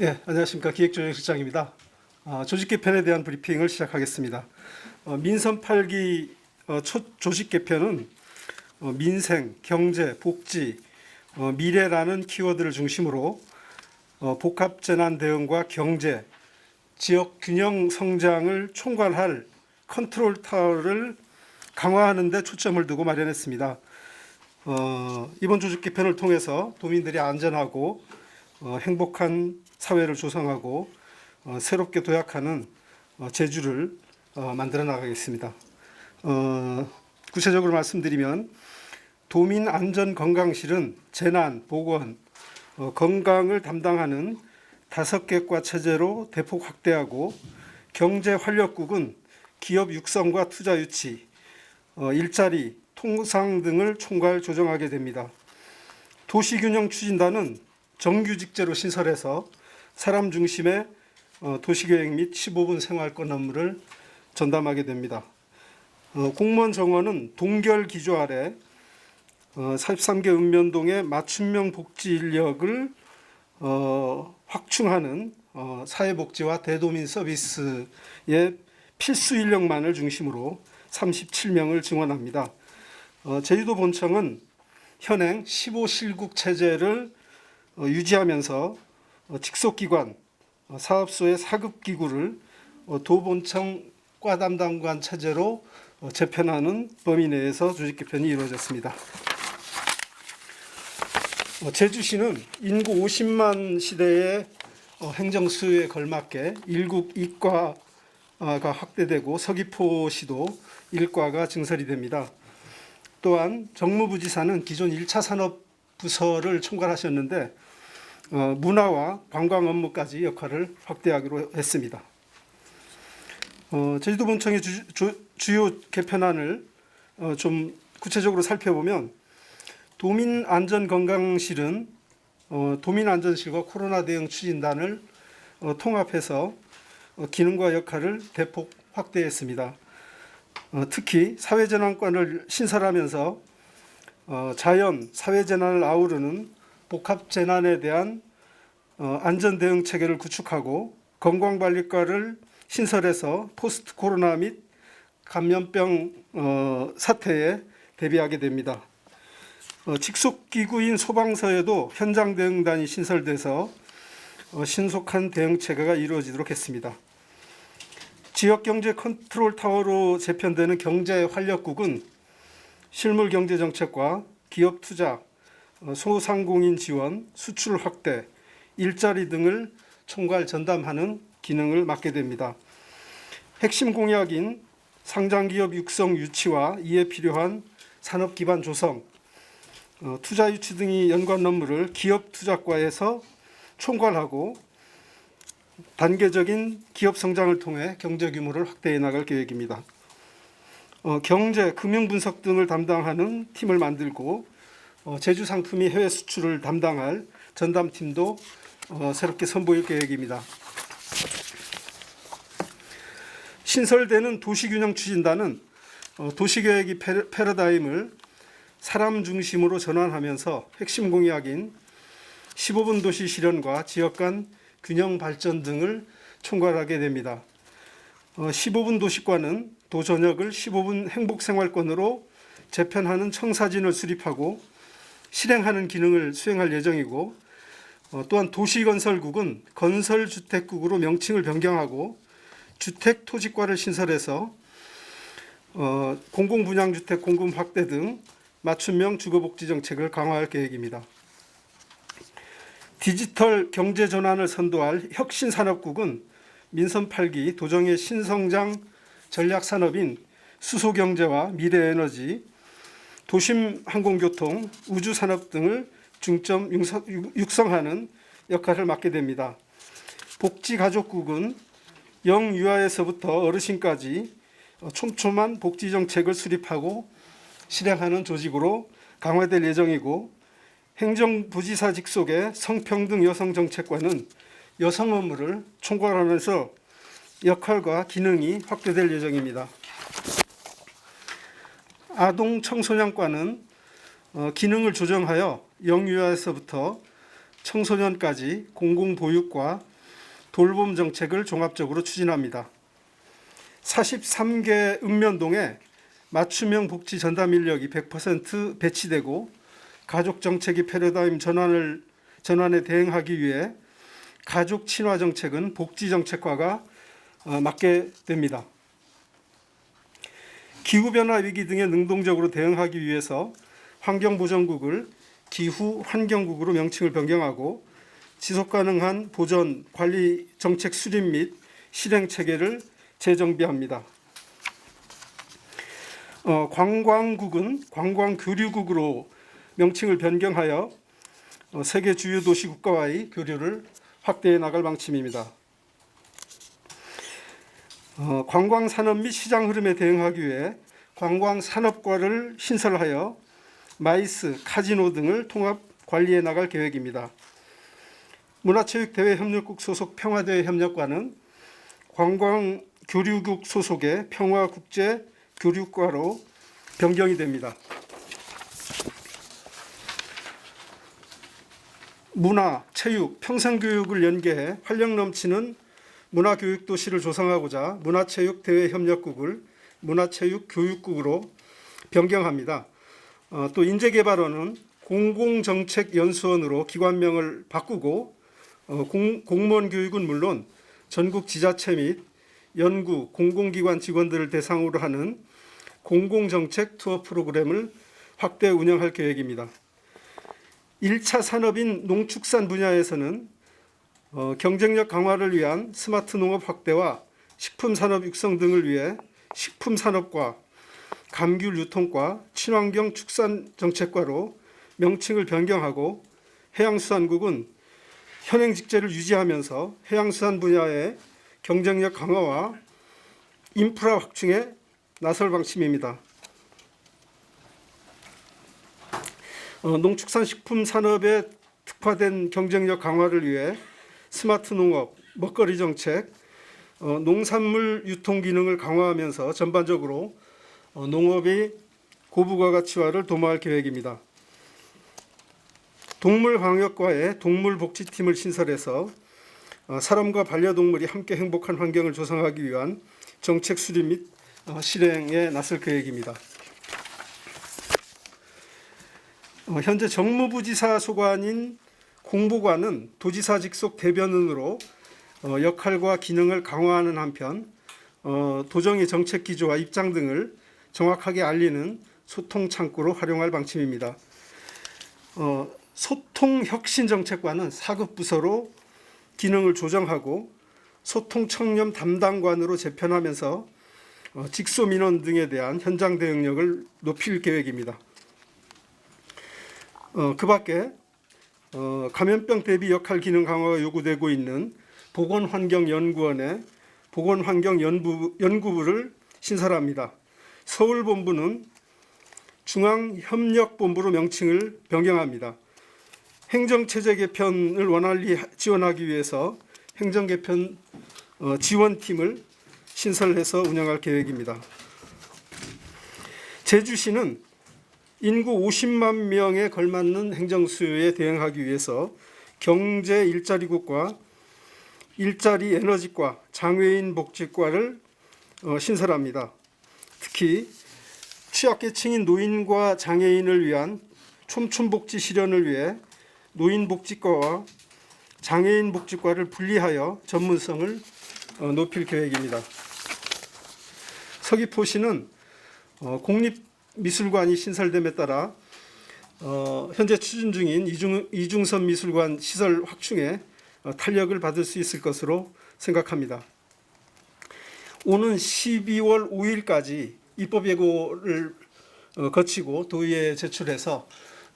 예, 안녕하십니까. 기획조정실장입니다. 조직 개편에 대한 브리핑을 시작하겠습니다. 민선 8기 조직 개편은 민생, 경제, 복지, 미래라는 키워드를 중심으로 복합 재난 대응과 경제, 지역 균형 성장을 총괄할 컨트롤 타워를 강화하는 데 초점을 두고 마련했습니다. 이번 조직 개편을 통해서 도민들이 안전하고 행복한 사회를 조성하고 새롭게 도약하는 제주를 만들어 나가겠습니다. 구체적으로 말씀드리면 도민안전건강실은 재난, 보건, 건강을 담당하는 5개 과 체제로 대폭 확대하고 경제활력국은 기업 육성과 투자 유치, 일자리, 통상 등을 총괄 조정하게 됩니다. 도시균형 추진단은 정규직제로 신설해서 사람 중심의 도시계획 및 15분 생활권 업무를 전담하게 됩니다. 공무원 정원은 동결 기조 아래 43개 읍면동의 맞춤형 복지 인력을 확충하는 사회복지와 대도민 서비스의 필수 인력만을 중심으로 37명을 증원합니다. 제주도 본청은 현행 15실국 체제를 유지하면서 직속기관, 사업소의 사급기구를 도본청 과 담당관 체제로 재편하는 범위 내에서 조직 개편이 이루어졌습니다. 제주시는 인구 50만 시대의 행정수에 걸맞게 1국 이과가 확대되고 서귀포시도 1과가 증설이 됩니다. 또한 정무부지사는 기존 1차 산업부서를 총괄하셨는데 문화와 관광 업무까지 역할을 확대하기로 했습니다. 제주도 본청의 주요 개편안을 좀 구체적으로 살펴보면 도민안전건강실은 도민안전실과 코로나 대응 추진단을 통합해서 기능과 역할을 대폭 확대했습니다. 특히 사회재난관을 신설하면서 자연, 사회재난을 아우르는 복합재난에 대한 안전대응 체계를 구축하고 건강관리과를 신설해서 포스트 코로나 및 감염병 사태에 대비하게 됩니다. 직속기구인 소방서에도 현장대응단이 신설돼서 신속한 대응 체계가 이루어지도록 했습니다. 지역경제 컨트롤 타워로 재편되는 경제활력국은 실물경제정책과 기업 투자, 소상공인 지원, 수출 확대, 일자리 등을 총괄 전담하는 기능을 맡게 됩니다. 핵심 공약인 상장기업 육성 유치와 이에 필요한 산업기반 조성, 투자 유치 등이 연관 업무를 기업투자과에서 총괄하고 단계적인 기업 성장을 통해 경제 규모를 확대해 나갈 계획입니다. 경제, 금융 분석 등을 담당하는 팀을 만들고 제주 상품이 해외 수출을 담당할 전담팀도 새롭게 선보일 계획입니다. 신설되는 도시균형 추진단은 도시계획의 패러다임을 사람 중심으로 전환하면서 핵심 공약인 15분 도시 실현과 지역 간 균형 발전 등을 총괄하게 됩니다. 15분 도시과는 도전역을 15분 행복생활권으로 재편하는 청사진을 수립하고 실행하는 기능을 수행할 예정이고 또한 도시건설국은 건설주택국으로 명칭을 변경하고 주택토지과를 신설해서 공공분양주택 공급 확대 등 맞춤형 주거복지 정책을 강화할 계획입니다. 디지털 경제 전환을 선도할 혁신산업국은 민선 8기 도정의 신성장 전략산업인 수소경제와 미래에너지, 도심 항공교통, 우주산업 등을 중점 육성하는 역할을 맡게 됩니다. 복지가족국은 영유아에서부터 어르신까지 촘촘한 복지정책을 수립하고 실행하는 조직으로 강화될 예정이고 행정부지사 직속의 성평등 여성정책과는 여성 업무를 총괄하면서 역할과 기능이 확대될 예정입니다. 아동 청소년과는 기능을 조정하여 영유아에서부터 청소년까지 공공보육과 돌봄 정책을 종합적으로 추진합니다. 43개 읍면동에 맞춤형 복지 전담 인력이 100% 배치되고 가족 정책의 패러다임 전환에 대응하기 위해 가족 친화 정책은 복지 정책과가 맡게 됩니다. 기후변화 위기 등에 능동적으로 대응하기 위해서 환경보전국을 기후환경국으로 명칭을 변경하고 지속가능한 보전, 관리 정책 수립 및 실행 체계를 재정비합니다. 관광국은 관광교류국으로 명칭을 변경하여 세계 주요 도시 국가와의 교류를 확대해 나갈 방침입니다. 관광산업 및 시장 흐름에 대응하기 위해 관광산업과를 신설하여 마이스, 카지노 등을 통합 관리해 나갈 계획입니다. 문화체육대외협력국 소속 평화대외협력과는 관광교류국 소속의 평화국제교류과로 변경이 됩니다. 문화, 체육, 평생교육을 연계해 활력 넘치는 문화교육도시를 조성하고자 문화체육대외협력국을 문화체육교육국으로 변경합니다. 또 인재개발원은 공공정책연수원으로 기관명을 바꾸고 공무원 교육은 물론 전국 지자체 및 연구, 공공기관 직원들을 대상으로 하는 공공정책 투어 프로그램을 확대 운영할 계획입니다. 1차 산업인 농축산 분야에서는 경쟁력 강화를 위한 스마트 농업 확대와 식품산업 육성 등을 위해 식품산업과 감귤 유통과 친환경 축산 정책과로 명칭을 변경하고 해양수산국은 현행 직제를 유지하면서 해양수산 분야의 경쟁력 강화와 인프라 확충에 나설 방침입니다. 농축산식품산업에 특화된 경쟁력 강화를 위해 스마트 농업, 먹거리 정책, 농산물 유통 기능을 강화하면서 전반적으로 농업의 고부가 가치화를 도모할 계획입니다. 동물방역과의 동물복지팀을 신설해서 사람과 반려동물이 함께 행복한 환경을 조성하기 위한 정책 수립 및 실행에 나설 계획입니다. 현재 정무부지사 소관인 공보관은 도지사 직속 대변인으로 역할과 기능을 강화하는 한편 도정의 정책 기조와 입장 등을 정확하게 알리는 소통 창구로 활용할 방침입니다. 소통혁신정책관은 4급 부서로 기능을 조정하고 소통청렴 담당관으로 재편하면서 직소민원 등에 대한 현장 대응력을 높일 계획입니다. 그 밖에 감염병 대비 역할 기능 강화가 요구되고 있는 보건환경연구원의 보건환경연구부를 신설합니다. 서울본부는 중앙협력본부로 명칭을 변경합니다. 행정체제 개편을 원활히 지원하기 위해서 행정개편 지원팀을 신설해서 운영할 계획입니다. 제주시는 인구 50만 명에 걸맞는 행정수요에 대응하기 위해서 경제 일자리국과 일자리 에너지과 장애인 복지과를 신설합니다. 특히 취약계층인 노인과 장애인을 위한 촘촘복지 실현을 위해 노인복지과와 장애인복지과를 분리하여 전문성을 높일 계획입니다. 서귀포시는 공립미술관이 신설됨에 따라 현재 추진 중인 이중선 미술관 시설 확충에 탄력을 받을 수 있을 것으로 생각합니다. 오는 12월 5일까지 입법 예고를 거치고 도의회에 제출해서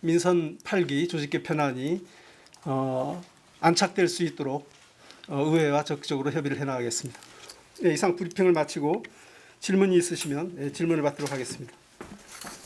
민선 8기 조직 개편안이 안착될 수 있도록 의회와 적극적으로 협의를 해나가겠습니다. 이상 브리핑을 마치고 질문이 있으시면 질문을 받도록 하겠습니다.